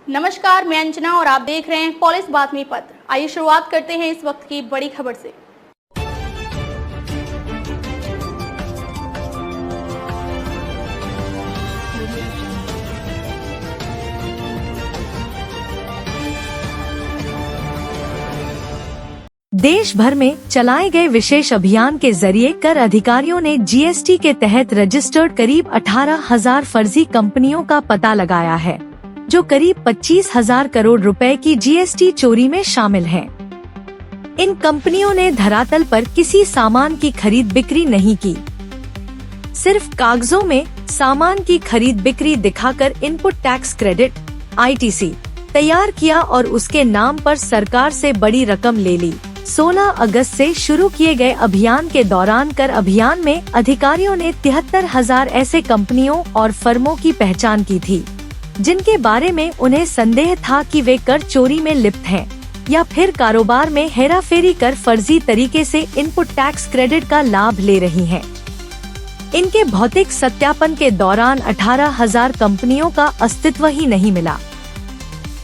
नमस्कार, मैं अंजना और आप देख रहे हैं पुलिस बातमी पत्र। आइए शुरुआत करते हैं इस वक्त की बड़ी खबर से। देश भर में चलाए गए विशेष अभियान के जरिए कर अधिकारियों ने जीएसटी के तहत रजिस्टर्ड करीब 18,000 फर्जी कंपनियों का पता लगाया है, जो करीब 25,000 करोड़ रुपए की जीएसटी चोरी में शामिल हैं। इन कंपनियों ने धरातल पर किसी सामान की खरीद बिक्री नहीं की, सिर्फ कागजों में सामान की खरीद बिक्री दिखाकर इनपुट टैक्स क्रेडिट (ITC) तैयार किया और उसके नाम पर सरकार से बड़ी रकम ले ली। 16 अगस्त से शुरू किए गए अभियान के दौरान कर अभियान में अधिकारियों ने 73,000 ऐसे कंपनियों और फर्मों की पहचान की थी, जिनके बारे में उन्हें संदेह था कि वे कर चोरी में लिप्त हैं या फिर कारोबार में हेराफेरी कर फर्जी तरीके से इनपुट टैक्स क्रेडिट का लाभ ले रही हैं। इनके भौतिक सत्यापन के दौरान 18,000 कंपनियों का अस्तित्व ही नहीं मिला।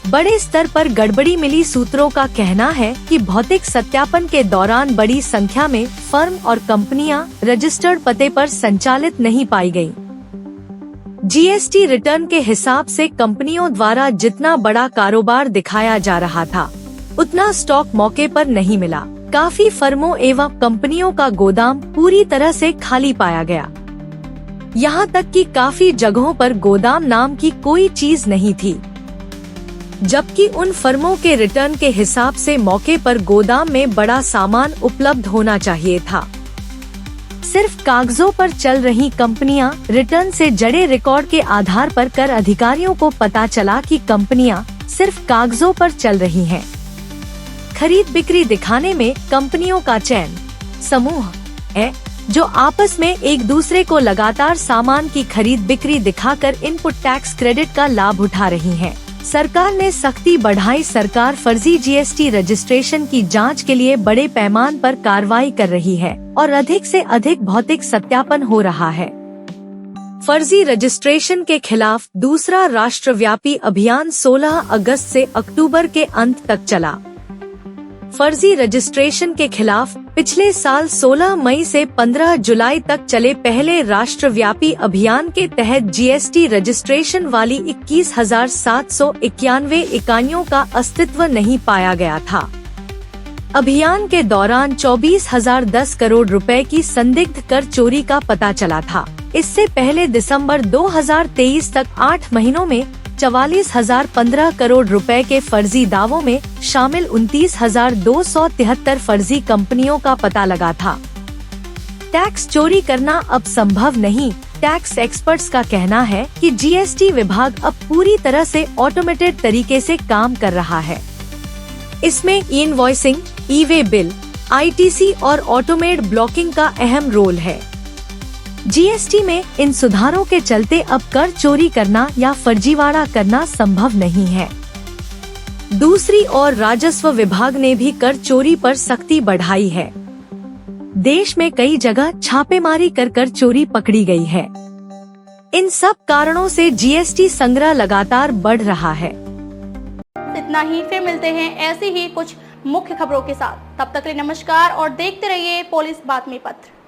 बड़े स्तर पर गड़बड़ी मिली। सूत्रों का कहना है कि भौतिक सत्यापन के दौरान बड़ी संख्या में फर्म और कंपनियां रजिस्टर्ड पते पर संचालित नहीं पाई गयी। जीएसटी रिटर्न के हिसाब से कंपनियों द्वारा जितना बड़ा कारोबार दिखाया जा रहा था, उतना स्टॉक मौके पर नहीं मिला। काफी फर्मों एवं कंपनियों का गोदाम पूरी तरह से खाली पाया गया। यहाँ तक कि काफी जगहों पर गोदाम नाम की कोई चीज नहीं थी, जबकि उन फर्मों के रिटर्न के हिसाब से मौके पर गोदाम में बड़ा सामान उपलब्ध होना चाहिए था। सिर्फ कागजों पर चल रही कंपनियां रिटर्न से जड़े रिकॉर्ड के आधार पर कर अधिकारियों को पता चला कि कंपनियां सिर्फ कागजों पर चल रही हैं। खरीद बिक्री दिखाने में कंपनियों का चैन समूह है, जो आपस में एक दूसरे को लगातार सामान की खरीद बिक्री दिखाकर इनपुट टैक्स क्रेडिट का लाभ उठा रही हैं। सरकार ने सख्ती बढ़ाई। सरकार फर्जी जीएसटी रजिस्ट्रेशन की जांच के लिए बड़े पैमाने पर कार्रवाई कर रही है और अधिक से अधिक भौतिक सत्यापन हो रहा है। फर्जी रजिस्ट्रेशन के खिलाफ दूसरा राष्ट्रव्यापी अभियान 16 अगस्त से अक्टूबर के अंत तक चला। फर्जी रजिस्ट्रेशन के खिलाफ पिछले साल 16 मई से 15 जुलाई तक चले पहले राष्ट्रव्यापी अभियान के तहत जीएसटी रजिस्ट्रेशन वाली 21,791 इकाइयों का अस्तित्व नहीं पाया गया था। अभियान के दौरान 24,010 करोड़ रुपए की संदिग्ध कर चोरी का पता चला था। इससे पहले दिसंबर 2023 तक 8 महीनों में 44,015 करोड़ रुपए के फर्जी दावों में शामिल 29,273 फर्जी कंपनियों का पता लगा था। टैक्स चोरी करना अब संभव नहीं। टैक्स एक्सपर्ट्स का कहना है कि जीएसटी विभाग अब पूरी तरह से ऑटोमेटेड तरीके से काम कर रहा है। इसमें इनवॉइसिंग, ई-वे बिल, ITC और ऑटोमेट ब्लॉकिंग का अहम रोल है। जीएसटी में इन सुधारों के चलते अब कर चोरी करना या फर्जीवाड़ा करना संभव नहीं है। दूसरी ओर राजस्व विभाग ने भी कर चोरी पर सख्ती बढ़ाई है। देश में कई जगह छापेमारी कर चोरी पकड़ी गई है। इन सब कारणों से जीएसटी संग्रह लगातार बढ़ रहा है। इतना ही, फिर मिलते हैं ऐसी ही कुछ मुख्य खबरों के साथ। तब तक के लिए नमस्कार और देखते रहिए पुलिस बातमी पत्र।